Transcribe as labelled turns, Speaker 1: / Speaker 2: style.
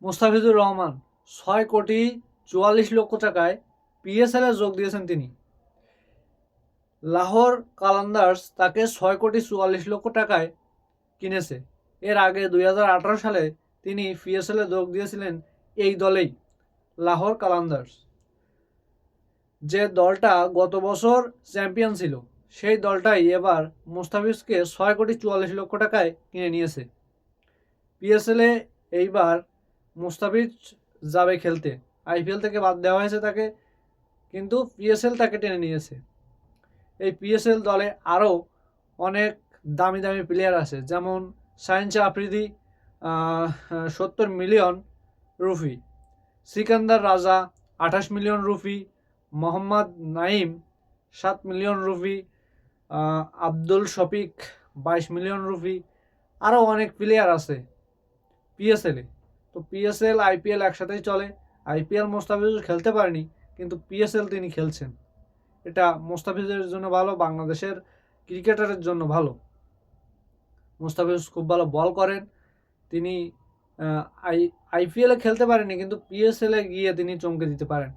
Speaker 1: মুস্তাফিজুর রহমান 6,44,00,000 টাকায় পিএসএল এ যোগ দিয়েছেন তিনি। লাহোর কালান্দার্স তাকে 6,44,00,000 টাকায় কিনেছে। এর আগে 2018 সালে তিনি পিএসএল এ যোগ দিয়েছিলেন এই দলেই, লাহোর কালান্দার্স, যে দলটা গত বছর চ্যাম্পিয়ন ছিল। সেই দলটাই এবার মুস্তাফিজকে 6,44,00,000 টাকায় কিনে নিয়েছে। পিএসএল এ এইবার মুস্তাফিজ যাবে খেলতে, আইপিএল থেকে বাদ দেওয়া হয়েছে তাকে, কিন্তু পিএসএল তাকে টেনে নিয়েছে। এই পিএসএল দলে আরও অনেক দামি দামি প্লেয়ার আছে, যেমন শাহিন আফ্রিদি 70 মিলিয়ন রুপি, সিকান্দার রাজা 28 million rupee, Mohammad Naim 7 million rupee, Abdul Shafiq 22 million rupee, আরও অনেক প্লেয়ার আছে পিএসএলে। তো পিএসএল আইপিএল একসাথেই চলে। আইপিএল মুস্তাফিজুর খেলতে পারেনি, কিন্তু পিএসএল তিনি খেলছেন। এটা মুস্তাফিজের জন্য ভালো, বাংলাদেশের ক্রিকেটারের জন্য ভালো। মুস্তাফিজ খুব ভালো বল করেন। তিনি আইপিএলে খেলতে পারেনি, কিন্তু পিএসএলে গিয়ে তিনি চমকে দিতে পারেন।